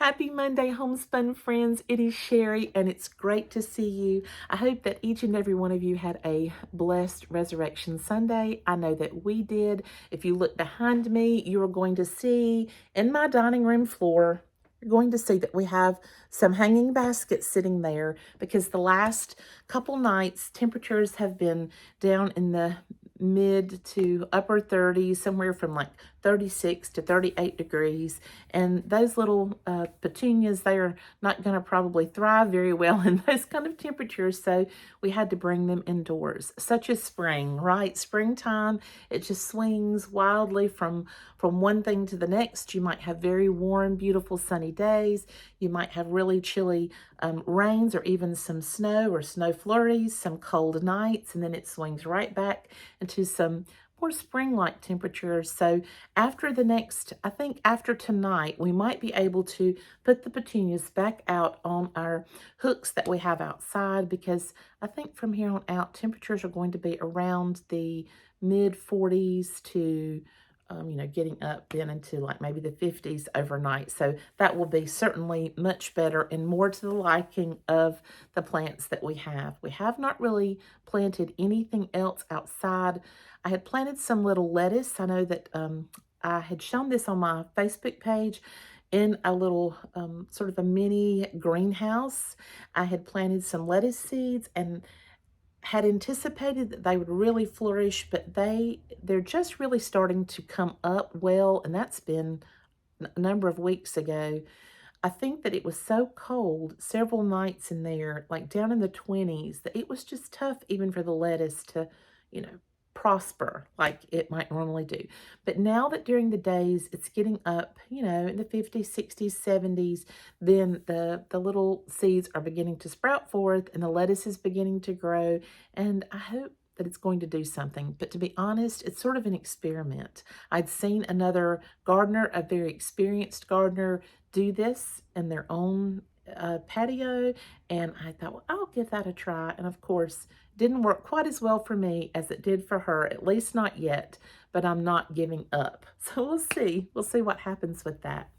Happy Monday, homespun friends. It is Sherry, and it's great to see you. I hope that each and every one of you had a blessed Resurrection Sunday. I know that we did. If you look behind me, you are going to see in my dining room floor, you're going to see that we have some hanging baskets sitting there because the last couple nights, temperatures have been down in the mid to upper 30s, somewhere from like 36 to 38 degrees. And those little petunias, they are not going to probably thrive very well in those kind of temperatures. So we had to bring them indoors, such as spring, right? Springtime, it just swings wildly from one thing to the next. You might have very warm, beautiful, sunny days. You might have really chilly rains or even some snow or snow flurries, some cold nights, and then it swings right back into some more spring-like temperatures. So after the next, I think after tonight, we might be able to put the petunias back out on our hooks that we have outside, because I think from here on out, temperatures are going to be around the mid 40s to getting up then into like maybe the 50s overnight. So that will be certainly much better and more to the liking of the plants that we have. We have not really planted anything else outside. I had planted some little lettuce. I know that I had shown this on my Facebook page in a little sort of a mini greenhouse. I had planted some lettuce seeds and had anticipated that they would really flourish, but they're just really starting to come up well, and that's been a number of weeks ago. I think that it was so cold several nights in there, like down in the 20s, that it was just tough even for the lettuce to, you know, prosper like it might normally do. But now that during the days it's getting up, in the 50s, 60s, 70s, then the little seeds are beginning to sprout forth and the lettuce is beginning to grow. And I hope that it's going to do something. But to be honest, it's sort of an experiment. I'd seen another gardener, a very experienced gardener, do this in their own patio, and I thought, well, I'll give that a try. And of course, didn't work quite as well for me as it did for her, at least not yet, but I'm not giving up. So we'll see. We'll see what happens with that.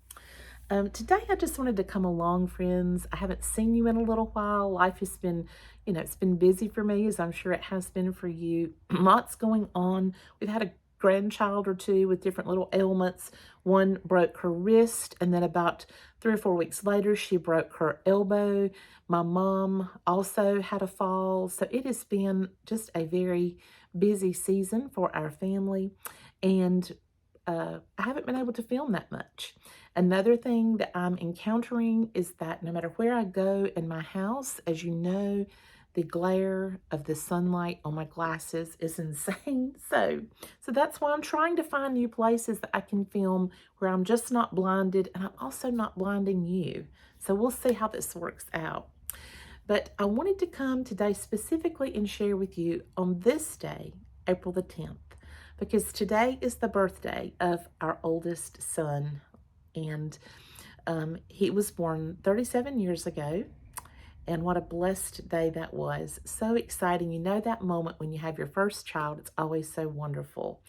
Today, I just wanted to come along, friends. I haven't seen you in a little while. Life has been, it's been busy for me, as I'm sure it has been for you. Lots going on. We've had a grandchild or two with different little ailments. One broke her wrist, and then about 3 or 4 weeks later, she broke her elbow. My mom also had a fall. So it has been just a very busy season for our family. And I haven't been able to film that much. Another thing that I'm encountering is that no matter where I go in my house, as you know, the glare of the sunlight on my glasses is insane. So that's why I'm trying to find new places that I can film where I'm just not blinded and I'm also not blinding you. So we'll see how this works out. But I wanted to come today specifically and share with you on this day, April the 10th, because today is the birthday of our oldest son. And he was born 37 years ago. And what a blessed day that was. So exciting. You know that moment when you have your first child, it's always so wonderful.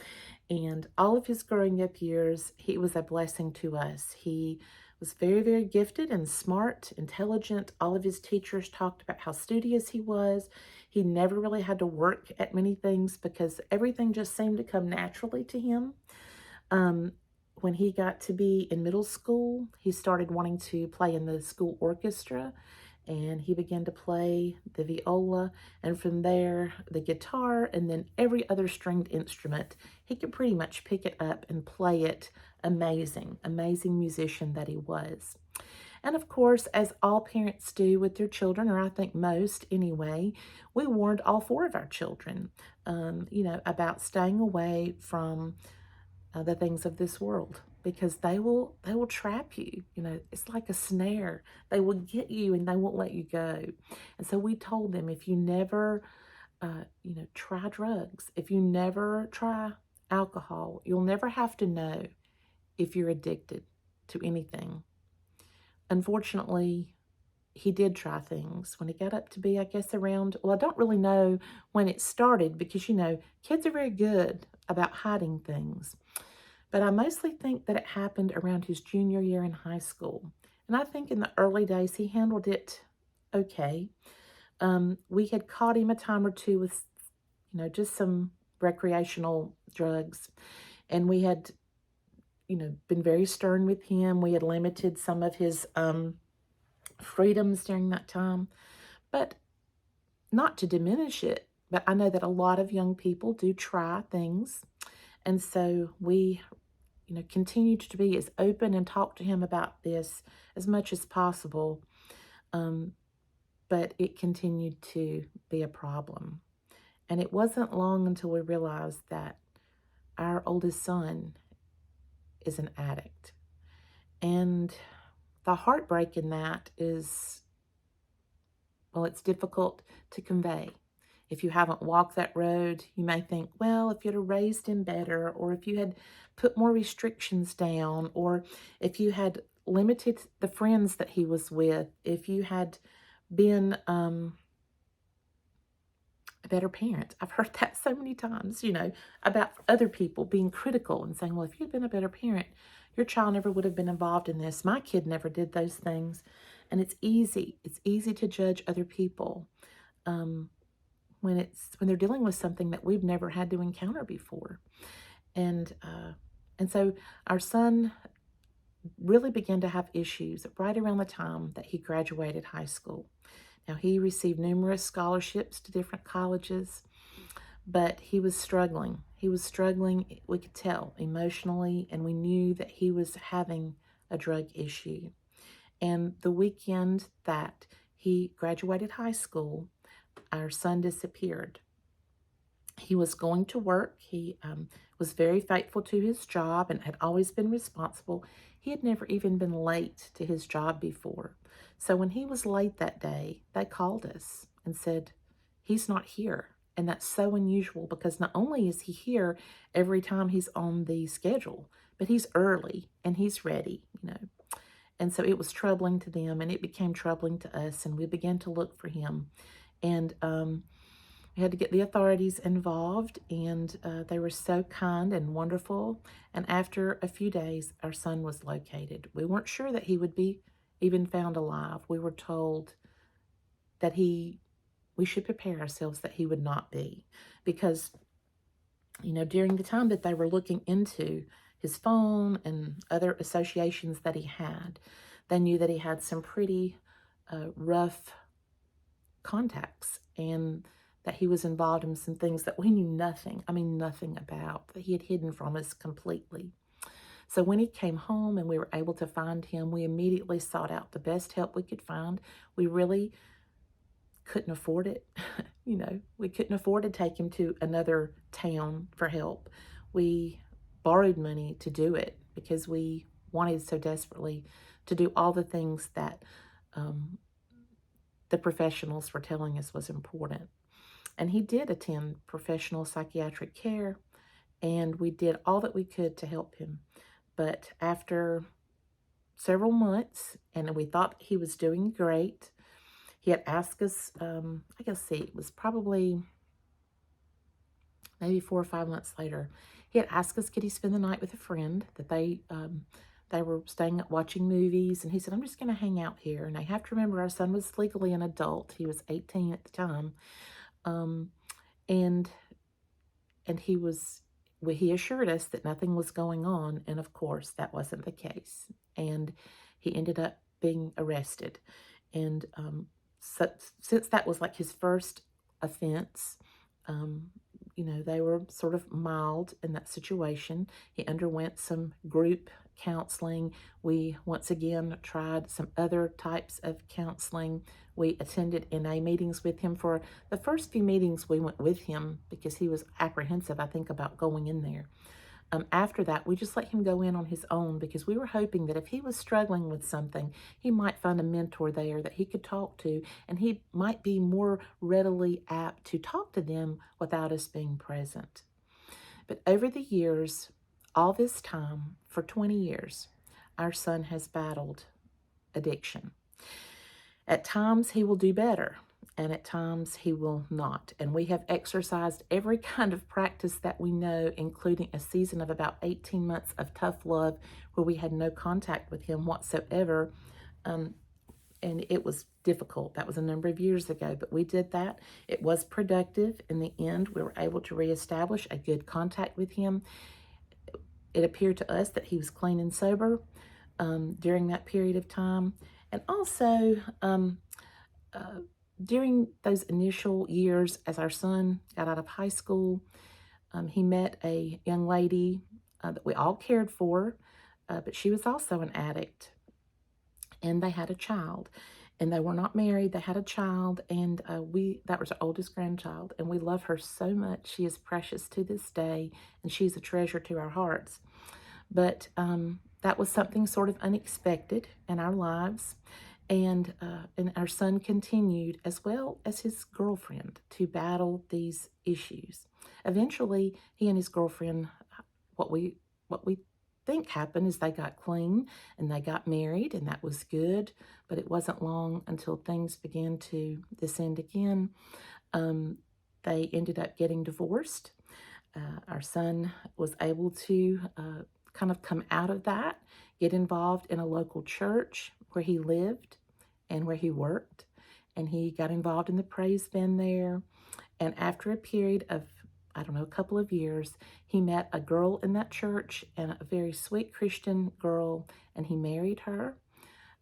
And all of his growing up years, he was a blessing to us. He was very, very gifted and smart, intelligent. All of his teachers talked about how studious he was. He never really had to work at many things because everything just seemed to come naturally to him. When he got to be in middle school, he started wanting to play in the school orchestra, and he began to play the viola, and from there, the guitar, and then every other stringed instrument. He could pretty much pick it up and play it. Amazing, amazing musician that he was. And of course, as all parents do with their children, or I think most anyway, we warned all 4 of our children, about staying away from the things of this world, because they will trap you. It's like a snare. They will get you and they won't let you go. And so we told them, if you never try drugs, if you never try alcohol, you'll never have to know if you're addicted to anything. Unfortunately, he did try things when he got up to be, I guess, around, well, I don't really know when it started, because kids are very good about hiding things. But I mostly think that it happened around his junior year in high school. And I think in the early days, he handled it okay. We had caught him a time or two with, just some recreational drugs. And we had, been very stern with him. We had limited some of his freedoms during that time. But not to diminish it, but I know that a lot of young people do try things. And so we, continued to be as open and talk to him about this as much as possible. But it continued to be a problem. And it wasn't long until we realized that our oldest son is an addict. And the heartbreak in that is, well, it's difficult to convey. If you haven't walked that road, you may think, well, if you'd have raised him better, or if you had put more restrictions down, or if you had limited the friends that he was with, if you had been a better parent. I've heard that so many times, about other people being critical and saying, well, if you'd been a better parent, your child never would have been involved in this. My kid never did those things. And it's easy. It's easy to judge other people when they're dealing with something that we've never had to encounter before. And so our son really began to have issues right around the time that he graduated high school. Now, he received numerous scholarships to different colleges, but he was struggling. He was struggling, we could tell, emotionally, and we knew that he was having a drug issue. And the weekend that he graduated high school, our son disappeared. He was going to work. He was very faithful to his job and had always been responsible. He had never even been late to his job before. So when he was late that day, they called us and said, he's not here. And that's so unusual because not only is he here every time he's on the schedule, but he's early and he's ready, And so it was troubling to them, and it became troubling to us, and we began to look for him. And we had to get the authorities involved, and they were so kind and wonderful. And after a few days, our son was located. We weren't sure that he would be even found alive. We were told that we should prepare ourselves that he would not be, because, during the time that they were looking into his phone and other associations that he had, they knew that he had some pretty rough contacts, and that he was involved in some things that we knew nothing about, that he had hidden from us completely. So when he came home and we were able to find him, we immediately sought out the best help we could find. We really couldn't afford it. We couldn't afford to take him to another town for help. We borrowed money to do it because we wanted so desperately to do all the things that the professionals were telling us was important. And he did attend professional psychiatric care, and we did all that we could to help him. But after several months, and we thought he was doing great, he had asked us, it was probably maybe 4 or 5 months later, he had asked us, could he spend the night with a friend that they were staying up watching movies, and he said, I'm just going to hang out here. And I have to remember our son was legally an adult. He was 18 at the time. And he assured us that nothing was going on, and of course that wasn't the case. And he ended up being arrested. And so, since that was like his first offense, they were sort of mild in that situation. He underwent some group counseling. We once again tried some other types of counseling. We attended NA meetings with him. For the first few meetings, we went with him because he was apprehensive, I think, about going in there. After that, we just let him go in on his own because we were hoping that if he was struggling with something, he might find a mentor there that he could talk to, and he might be more readily apt to talk to them without us being present. But over the years, all this time, for 20 years, our son has battled addiction. At times, he will do better, and at times he will not. And we have exercised every kind of practice that we know, including a season of about 18 months of tough love where we had no contact with him whatsoever and it was difficult. That was a number of years ago, but we did that. It was productive. In the end, we were able to reestablish a good contact with him. It appeared to us that he was clean and sober during that period of time. And also, uh, during those initial years, as our son got out of high school, he met a young lady that we all cared for, but she was also an addict. And they had a child. And they were not married. They had a child, and that was our oldest grandchild. And we love her so much. She is precious to this day, and she's a treasure to our hearts. But that was something sort of unexpected in our lives. And our son continued, as well as his girlfriend, to battle these issues. Eventually, he and his girlfriend, what we think happened is they got clean and they got married, and that was good. But it wasn't long until things began to descend again. They ended up getting divorced. Our son was able to kind of come out of that, get involved in a local church where he lived and where he worked, and he got involved in the praise band there. And after a period of, I don't know, a couple of years, he met a girl in that church, and a very sweet Christian girl, and he married her.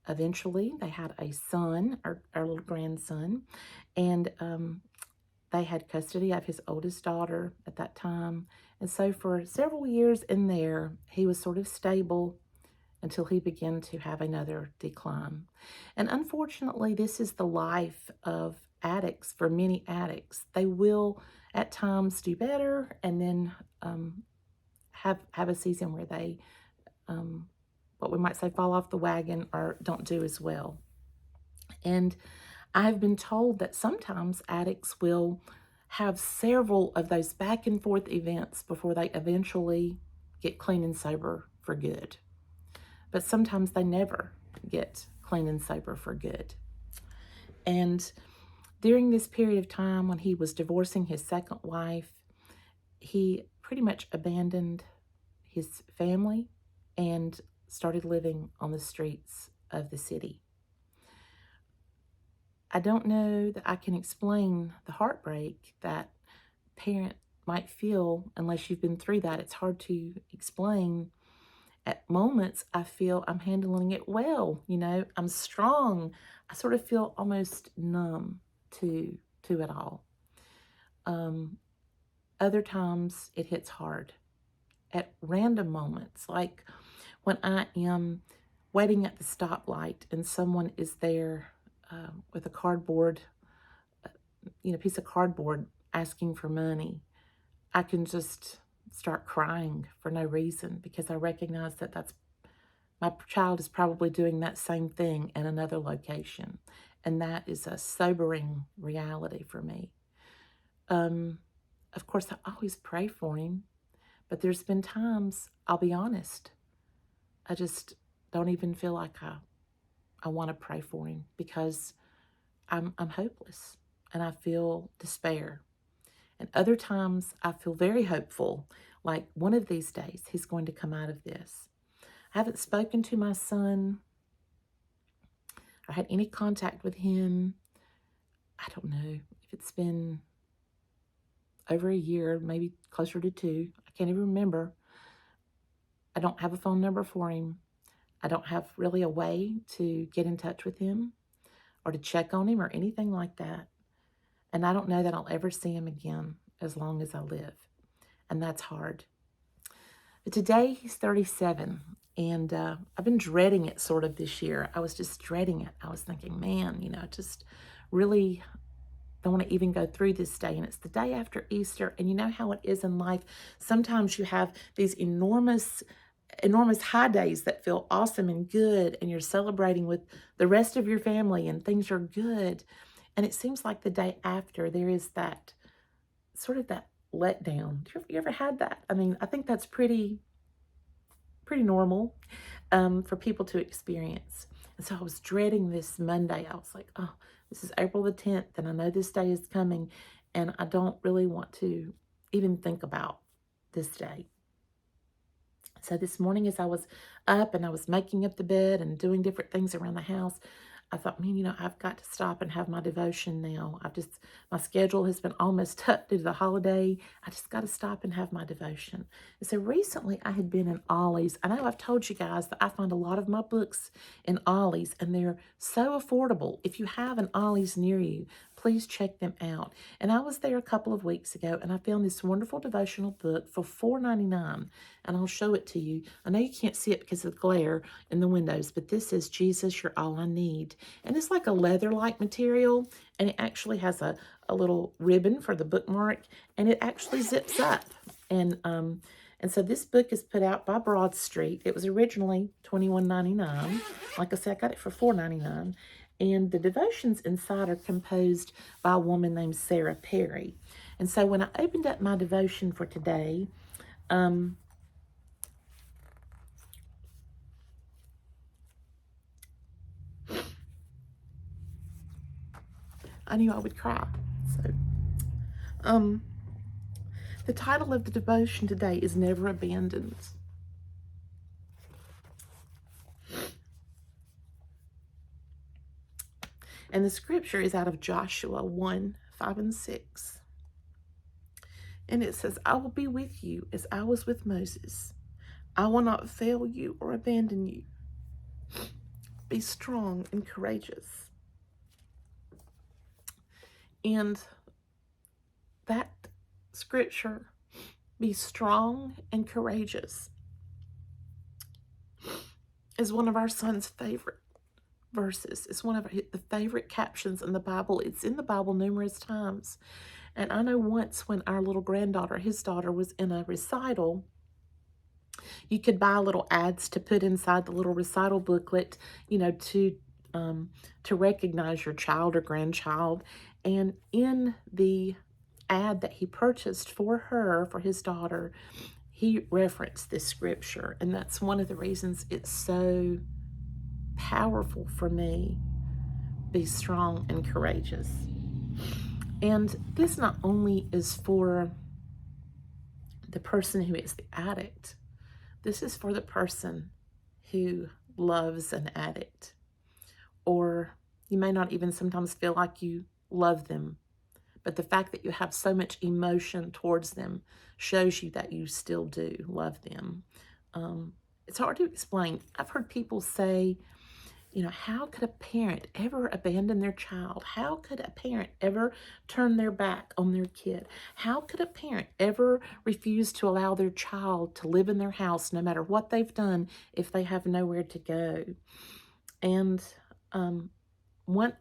Eventually, they had a son, our little grandson, and they had custody of his oldest daughter at that time. And so for several years in there, he was sort of stable until he began to have another decline. And unfortunately, this is the life of addicts. For many addicts, they will at times do better, and then have a season where they, what we might say, fall off the wagon or don't do as well. And I've been told that sometimes addicts will have several of those back and forth events before they eventually get clean and sober for good. But sometimes they never get clean and sober for good. And during this period of time when he was divorcing his second wife, he pretty much abandoned his family and started living on the streets of the city. I don't know that I can explain the heartbreak that a parent might feel unless you've been through that. It's hard to explain. At moments, I feel I'm handling it well. I'm strong. I sort of feel almost numb to it all. Other times, it hits hard. At random moments, like when I am waiting at the stoplight and someone is there with a cardboard, piece of cardboard asking for money, I can just start crying for no reason because I recognize that my child is probably doing that same thing in another location. And that is a sobering reality for me. Of course, I always pray for him, but there's been times, I'll be honest, I just don't even feel like I want to pray for him because I'm hopeless and I feel despair. And other times I feel very hopeful, like one of these days he's going to come out of this. I haven't spoken to my son or had any contact with him. I don't know if it's been over a year, maybe closer to 2. I can't even remember. I don't have a phone number for him. I don't have really a way to get in touch with him or to check on him or anything like that. And I don't know that I'll ever see him again as long as I live. And that's hard. But today he's 37, and I've been dreading it sort of this year. I was just dreading it. I was thinking, man, just really don't want to even go through this day. And it's the day after Easter, and you know how it is in life. Sometimes you have these enormous high days that feel awesome and good, and you're celebrating with the rest of your family and things are good. And it seems like the day after there is that sort of that letdown. You ever had that? I mean, I think that's pretty normal for people to experience. And so I was dreading this Monday. I was like, oh, this is April the 10th, and I know this day is coming, and I don't really want to even think about this day. So this morning as I was up and I was making up the bed and doing different things around the house, I thought, man, I've got to stop and have my devotion now. My schedule has been almost tucked due to the holiday. I just got to stop and have my devotion. And so recently I had been in Ollie's. I know I've told you guys that I find a lot of my books in Ollie's and they're so affordable. If you have an Ollie's near you, please check them out. And I was there a couple of weeks ago and I found this wonderful devotional book for $4.99. And I'll show it to you. I know you can't see it because of the glare in the windows, but this is Jesus, You're All I Need. And it's like a leather-like material, and it actually has a little ribbon for the bookmark, and it actually zips up. And so this book is put out by Broad Street. It was originally $21.99. Like I said, I got it for $4.99. And the devotions inside are composed by a woman named Sarah Perry. And so when I opened up my devotion for today, I knew I would cry. So, the title of the devotion today is Never Abandoned. And the scripture is out of Joshua 1:5-6. And it says, I will be with you as I was with Moses. I will not fail you or abandon you. Be strong and courageous. And that scripture, be strong and courageous, is one of our son's favorite verses. It's one of the favorite captions in the Bible. It's in the Bible numerous times. And I know once when our little granddaughter, his daughter, was in a recital, you could buy little ads to put inside the little recital booklet, to recognize your child or grandchild. And in the ad that he purchased for her, for his daughter, he referenced this scripture. And that's one of the reasons it's so powerful for me. Be strong and courageous. And this not only is for the person who is the addict, this is for the person who loves an addict. Or you may not even sometimes feel like you love them, but the fact that you have so much emotion towards them shows you that you still do love them. It's hard to explain. I've heard people say, how could a parent ever abandon their child? How could a parent ever turn their back on their kid? How could a parent ever refuse to allow their child to live in their house no matter what they've done if they have nowhere to go? And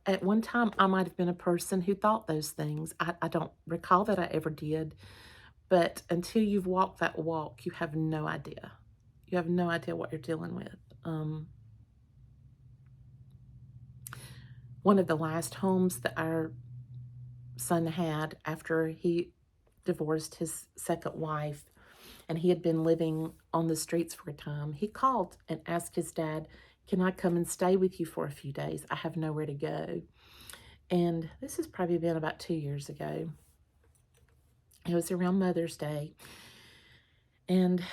at one time, I might have been a person who thought those things. I don't recall that I ever did. But until you've walked that walk, you have no idea. You have no idea what you're dealing with. One of the last homes that our son had after he divorced his second wife, and he had been living on the streets for a time, he called and asked his dad, can I come and stay with you for a few days? I have nowhere to go. And this has probably been about 2 years ago. It was around Mother's Day. And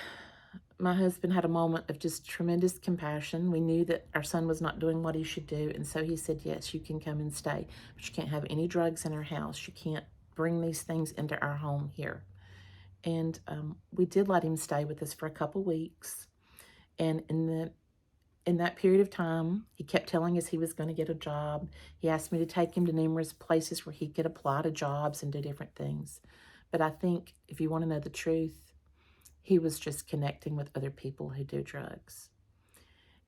my husband had a moment of just tremendous compassion. We knew that our son was not doing what he should do. And so he said, yes, you can come and stay. But you can't have any drugs in our house. You can't bring these things into our home here. And we did let him stay with us for a couple weeks. And in that period of time, he kept telling us he was going to get a job. He asked me to take him to numerous places where he could apply to jobs and do different things. But I think if you want to know the truth, he was just connecting with other people who do drugs.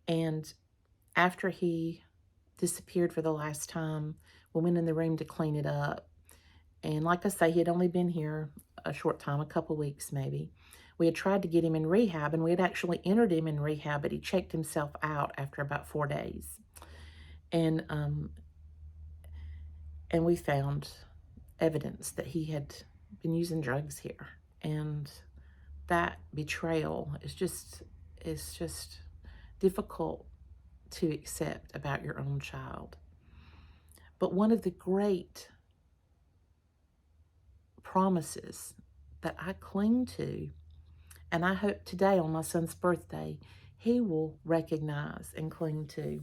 And after he disappeared for the last time, we went in the room to clean it up. And like I say, he had only been here a short time, a couple weeks maybe. We had tried to get him in rehab, and we had actually entered him in rehab, but he checked himself out after about 4 days. And we found evidence that he had been using drugs here. And that betrayal is just difficult to accept about your own child. But one of the great promises that I cling to And I hope today on my son's birthday, he will recognize and cling to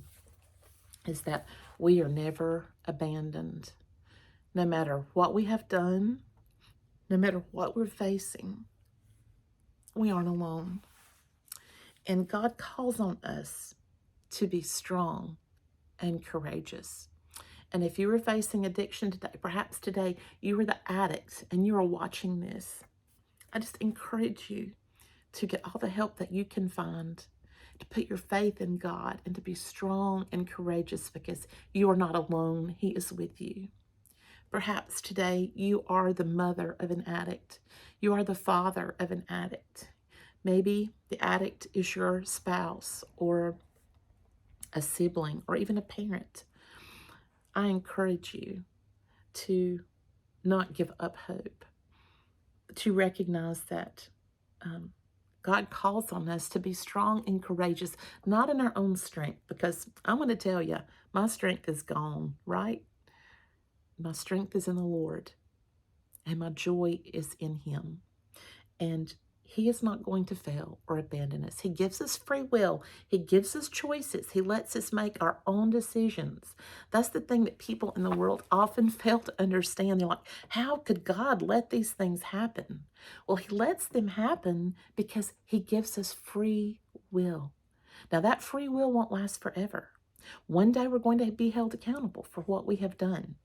is that we are never abandoned. No matter what we have done, no matter what we're facing, we aren't alone. And God calls on us to be strong and courageous. And if you are facing addiction today, perhaps today you are the addict and you are watching this, I just encourage you to get all the help that you can find, to put your faith in God and to be strong and courageous because you are not alone. He is with you. Perhaps today you are the mother of an addict. You are the father of an addict. Maybe the addict is your spouse or a sibling or even a parent. I encourage you to not give up hope, to recognize that God calls on us to be strong and courageous, not in our own strength, because I'm going to tell you, my strength is gone, right? My strength is in the Lord, and my joy is in Him. And He is not going to fail or abandon us. He gives us free will. He gives us choices. He lets us make our own decisions. That's the thing that people in the world often fail to understand. They're like, how could God let these things happen? Well, He lets them happen because He gives us free will. Now, that free will won't last forever. One day we're going to be held accountable for what we have done.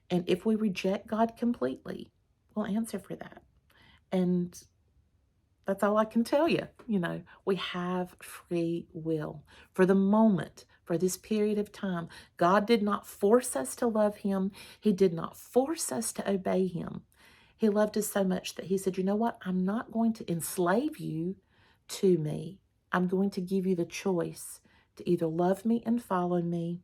And if we reject God completely, we'll answer for that. And that's all I can tell you. We have free will. For the moment, for this period of time, God did not force us to love Him. He did not force us to obey Him. He loved us so much that He said, you know what? I'm not going to enslave you to me. I'm going to give you the choice to either love me and follow me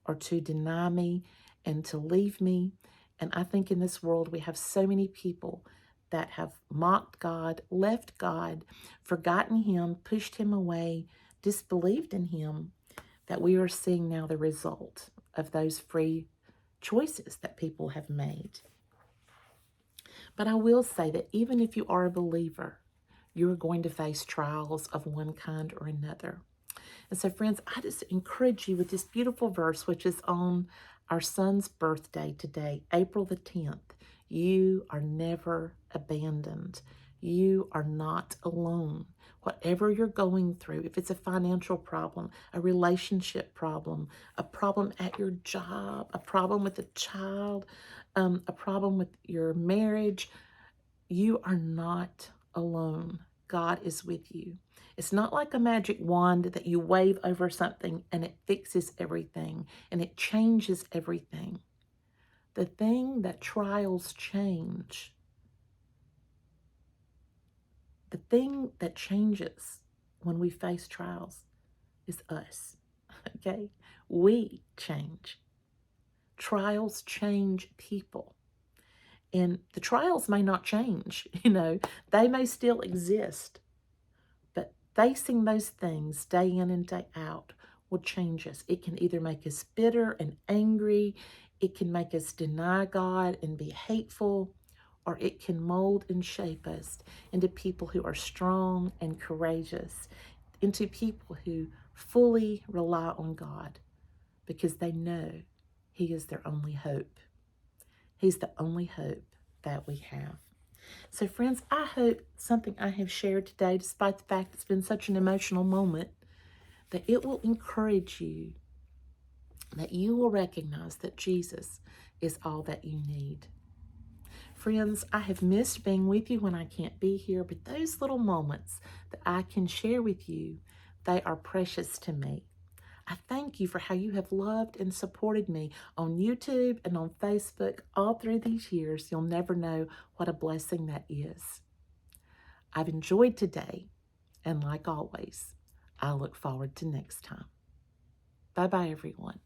or to deny me and to leave me. And I think in this world we have so many people that have mocked God, left God, forgotten Him, pushed Him away, disbelieved in Him, that we are seeing now the result of those free choices that people have made. But I will say that even if you are a believer, you are going to face trials of one kind or another. And so, friends, I just encourage you with this beautiful verse, which is on our son's birthday today, April the 10th. You are never abandoned. You are not alone. Whatever you're going through, if it's a financial problem, a relationship problem, a problem at your job, a problem with a child, a problem with your marriage, you are not alone. God is with you. It's not like a magic wand that you wave over something and it fixes everything and it changes everything. The thing that trials change, the thing that changes when we face trials is us, okay? We change. Trials change people. And the trials may not change, they may still exist. But facing those things day in and day out will change us. It can either make us bitter and angry, it can make us deny God and be hateful, or it can mold and shape us into people who are strong and courageous, into people who fully rely on God because they know He is their only hope. He's the only hope that we have. So, friends, I hope something I have shared today, despite the fact it's been such an emotional moment, that it will encourage you, that you will recognize that Jesus is all that you need. Friends, I have missed being with you when I can't be here, but those little moments that I can share with you, they are precious to me. I thank you for how you have loved and supported me on YouTube and on Facebook all through these years. You'll never know what a blessing that is. I've enjoyed today, and like always, I look forward to next time. Bye-bye, everyone.